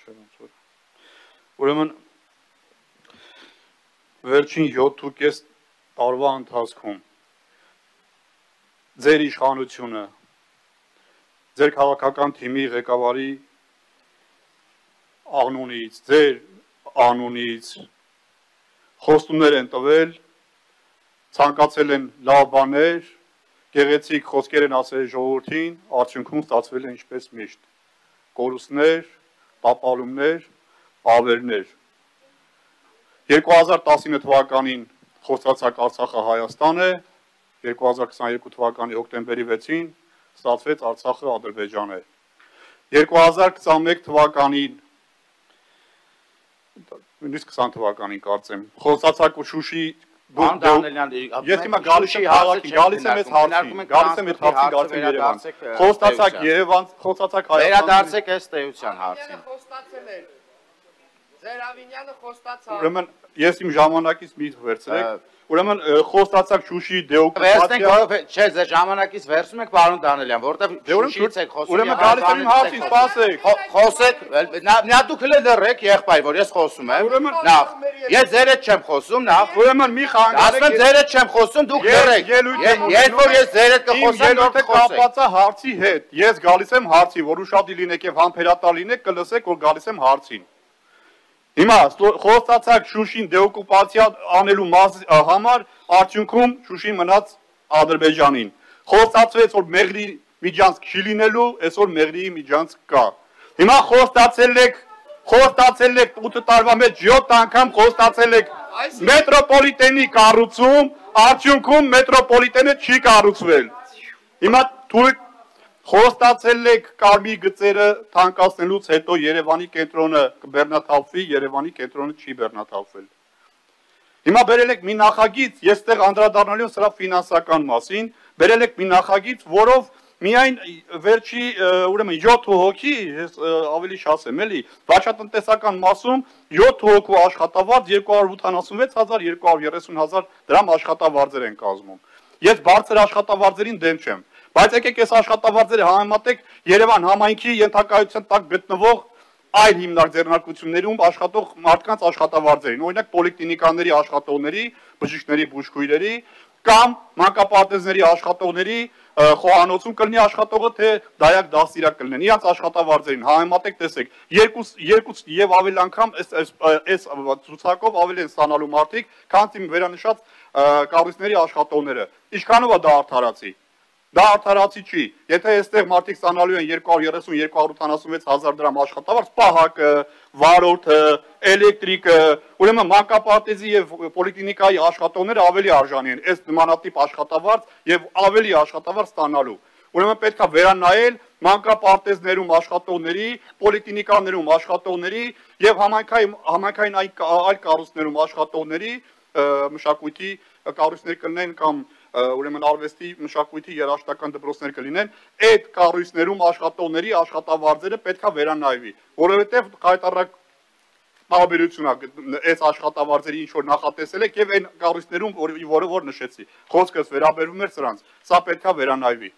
Ուրեմն վերջին 7.5 տարվա ընթացքում ձեր իշխանությունը, ձեր քաղաքական թիմի ղեկավարի անունից, ձեր անունից խոստումներ են տվել, ցանկացել են լավ բաներ, գեղեցիկ խոսքեր են ասել ժողովրդին, արդյունքում ստացվել է ինչպես միշտ կորուստներ, տապալումներ, ավերներ։ 2019 թվականին խոստացած Արցախը Հայաստան է, 2022 թվականի հոկտեմբերի 6-ին ստացվեց Արցախը Ադրբեջան է։ 2021 թվականին, նույնիսկ 20 թվականին կարծեմ, խոստացած Շուշի Ես հիմա գալիս եմ այս հարցին Երևան։ Խոստացած Երևան, խոստացած Հայաստան։ Վերադարձեք այս տեյության հարցին։ Ձեր Ավինյանը խոստացավ։ Ուրեմն ես իմ ժամանակից մի վերցրեք։ Ուրեմն խոստացած Շուշի դեօկուպացիա։ Չէ, ձեր ժամանակից վերցնում եք պարոն Դանելյան, որտեղ Շուշից եք խոսում։ Ուրեմն գալիս եմ իմ հարցին, սպասեք։ Խոսեք, նա դուք լրեք եղբայր, որ ես խոսում եմ։ Նախ, ես ձեր հետ չեմ խոսում, նախ։ Ուրեմն մի խանգարեք։ Ասում եմ ձեր հետ չեմ խոսում, դուք լրեք։ Երբ որ ես ձեր հետ կխոսեմ, դուք կապված է հարցի հետ։ Ես գալիս եմ հարցի, որ ուշադիր լինեք եւ համբերատար լինեք, կլսեք, որ գալիս եմ հարցին։ Հիմա խոստացած Շուշին դեօկուպացիա անելու համար արդյունքում Շուշին մնաց Ադրբեջանին։ Խոստացվեց, որ Մեղրի միջանցք չի լինելու, այսօր Մեղրիի միջանցք կա։ Հիմա խոստացել եք 8 տարվա մեջ 7 անգամ խոստացել եք մետրոպոլիտենի կառուցում, արդյունքում մետրոպոլիտենը չի կառուցվել։ Հիմա խոստացել եք կարմիր գծերը թանկացնելուց հետո Երևանի կենտրոնը կբեռնաթափվի, Երևանի կենտրոնը չի բեռնաթափվել։ Հիմա բերել եք մի նախագիծ, ես այդտեղ անդրադառնալու սրա ֆինանսական մասին, բերել եք մի նախագիծ, որով միայն վերջի ուրեմն 7 հոգի, ես ավելի շասեմ, էլի, վարչատնտեսական մասում 7 հոգու աշխատավարձ 286,230,000 դրամ աշխատավարձեր են կազմում։ Ես բարձր աշխատավարձերին դեմ չեմ։ Բայց եկեք այս աշխատավարձերը համեմատեք Երևան համայնքի ենթակայության տակ գտնվող այլ հիմնարկ ձեռնարկություններում աշխատող մարդկանց աշխատավարձերին, օրինակ պոլիկլինիկաների աշխատողների, բժիշկների, բուժքույրերի կամ մանկապարտեզների աշխատողների, խոհանոցում կլինի աշխատողը, թե դայակ դաստիարակ կլինեն, իրանց աշխատավարձերին համեմատեք, տեսեք, երկու եւ ավել անգամ այս ցուցակով ավել են ստանալու մարդիկ, քան իմ վերանշած կառույցների աշխատողները։ Ինչքանով է դա արդարացի։ Դա արդարացի չի։ Եթե այստեղ մարդիկ ստանալու են 230-286,000 դրամ աշխատավարձ, պահակը, վարորդը, էլեկտրիկը, ուրեմն մանկապարտեզի եւ պոլիկլինիկայի աշխատողները ավելի արժանի են այս նմանատիպ աշխատավարձ եւ ավելի աշխատավարձ ստանալու։ Ուրեմն պետք է վերանայել մանկապարտեզներում աշխատողների, պոլիկլինիկաներում աշխատողների եւ համայնքային այլ կառույցներում աշխատողների մշակույթի կառույցներ կլինեն կամ ուրեմն արվեստի մշակույթի երաժշտական դպրոցներ կլինեն, այդ կառույցներում աշխատողների աշխատավարձերը պետք է վերանայվի, որովհետև հայտարարակ տարբերություն է այս աշխատավարձերի ինչ որ նախատեսել եք եւ այն կառույցներում, որը որ նշեցի, խոսքս վերաբերում էր սրանց, սա պետք է վերանայվի։